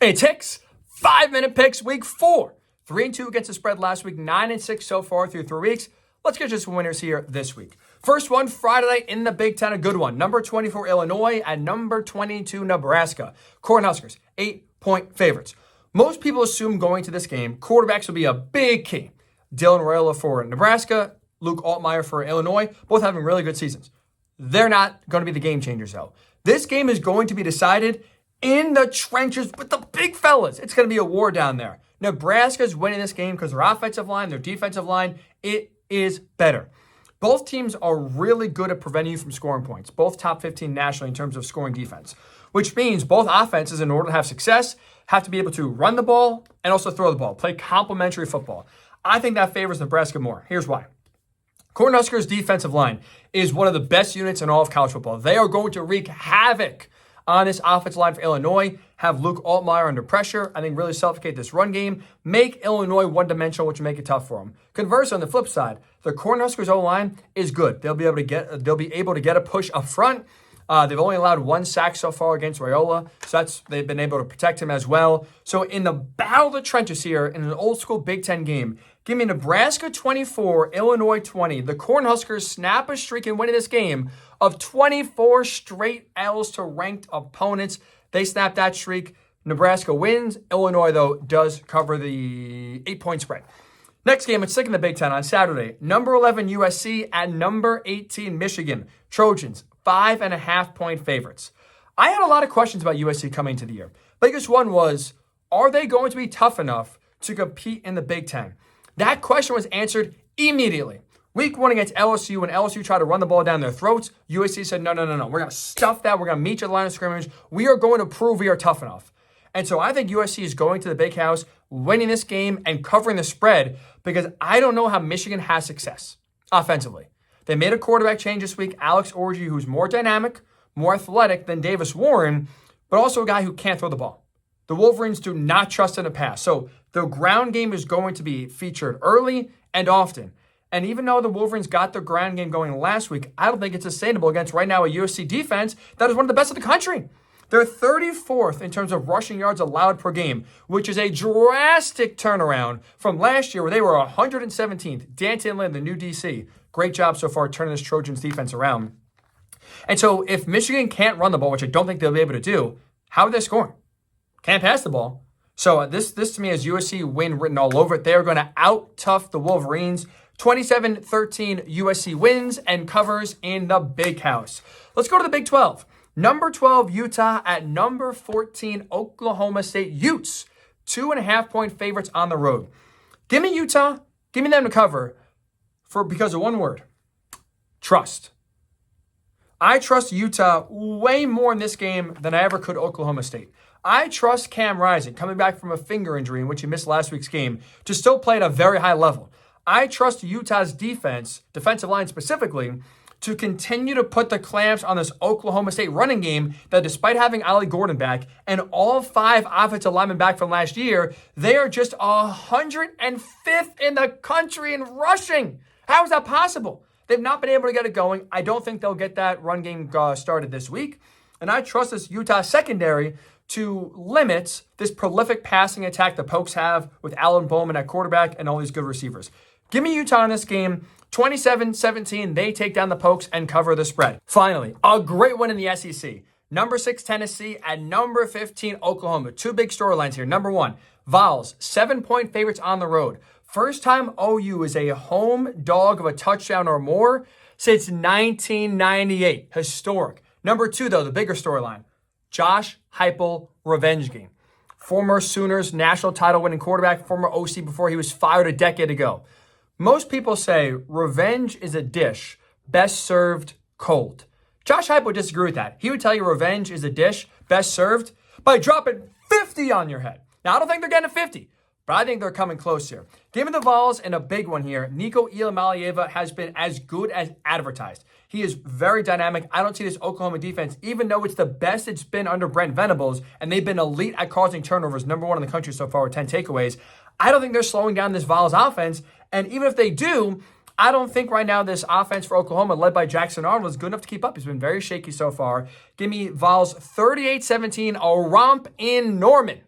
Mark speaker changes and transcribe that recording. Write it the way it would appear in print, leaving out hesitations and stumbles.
Speaker 1: It's Hicks, 5-minute picks, week 4. 3-2 against the spread last week, 9-6 so far through 3 weeks. Let's get just winners here this week. First one, Friday night in the Big Ten, a good one. Number 24, Illinois, and number 22, Nebraska. Cornhuskers, 8-point favorites. Most people assume going to this game, quarterbacks will be a big key. Dylan Raiola for Nebraska, Luke Altmaier for Illinois, both having really good seasons. They're not going to be the game changers, though. This game is going to be decided in the trenches with the big fellas. It's going to be a war down there. Nebraska's winning this game because their offensive line, their defensive line, it is better. Both teams are really good at preventing you from scoring points, both top 15 nationally in terms of scoring defense, which means both offenses, in order to have success, have to be able to run the ball and also throw the ball, play complementary football. I think that favors Nebraska more. Here's why. Cornhuskers' defensive line is one of the best units in all of college football. They are going to wreak havoc on this offensive line for Illinois, have Luke Altmaier under pressure, I think really suffocate this run game, make Illinois one-dimensional, which will make it tough for them. Conversely, on the flip side, the Cornhuskers O-line is good. They'll be able to get a push up front. They've only allowed 1 sack so far against Raiola, so they've been able to protect him as well. So in the battle of the trenches here, in an old-school Big Ten game, give me Nebraska 24, Illinois 20. The Cornhuskers snap a streak and win this game of 24 straight L's to ranked opponents. They snap that streak. Nebraska wins. Illinois, though, does cover the 8-point spread. Next game, it's sticking the Big Ten on Saturday. Number 11, USC, and number 18, Michigan. Trojans, 5.5-point favorites. I had a lot of questions about USC coming into the year. Biggest one was, are they going to be tough enough to compete in the Big Ten? That question was answered immediately. Week 1 against LSU, when LSU tried to run the ball down their throats, USC said, no. We're going to stuff that. We're going to meet you at the line of scrimmage. We are going to prove we are tough enough. And so I think USC is going to the Big House, winning this game and covering the spread because I don't know how Michigan has success offensively. They made a quarterback change this week, Alex Orji, who's more dynamic, more athletic than Davis Warren, but also a guy who can't throw the ball. The Wolverines do not trust in the pass. So the ground game is going to be featured early and often. And even though the Wolverines got the ground game going last week, I don't think it's sustainable against right now a USC defense that is one of the best in the country. They're 34th in terms of rushing yards allowed per game, which is a drastic turnaround from last year where they were 117th. Danton Lynn, the new DC, great job so far turning this Trojans defense around. And so if Michigan can't run the ball, which I don't think they'll be able to do, how are they scoring? Can't pass the ball. So this to me is USC win written all over it. They are going to out-tough the Wolverines. 27-13 USC wins and covers in the Big House. Let's go to the Big 12. Number 12, Utah at number 14, Oklahoma State Utes. 2.5-point favorites on the road. Give me Utah. Give me them to cover because of one word. Trust. I trust Utah way more in this game than I ever could Oklahoma State. I trust Cam Rising, coming back from a finger injury in which he missed last week's game, to still play at a very high level. I trust Utah's defensive line specifically, to continue to put the clamps on this Oklahoma State running game that despite having Ollie Gordon back and all 5 offensive linemen back from last year, they are just 105th in the country in rushing. How is that possible? They've not been able to get it going. I don't think they'll get that run game started this week. And I trust this Utah secondary to limit this prolific passing attack the Pokes have with Alan Bowman at quarterback and all these good receivers. Give me Utah in this game. 27-17, they take down the Pokes and cover the spread. Finally, a great one in the SEC. Number 6, Tennessee, and number 15, Oklahoma. 2 big storylines here. Number 1, Vols, 7-point favorites on the road. First time OU is a home dog of a touchdown or more since 1998. Historic. Number 2, though, the bigger storyline. Josh Heupel revenge game. Former Sooners national title winning quarterback, former OC before he was fired a decade ago. Most people say revenge is a dish best served cold. Josh Heupel would disagree with that. He would tell you revenge is a dish best served by dropping 50 on your head. Now, I don't think they're getting to 50, but I think they're coming close here. Give me the Vols and a big one here. Nico Iamaleava has been as good as advertised. He is very dynamic. I don't see this Oklahoma defense, even though it's the best it's been under Brent Venables, and they've been elite at causing turnovers, number 1 in the country so far with 10 takeaways. I don't think they're slowing down this Vols offense. And even if they do, I don't think right now this offense for Oklahoma, led by Jackson Arnold, is good enough to keep up. He's been very shaky so far. Give me Vols 38-17, a romp in Norman.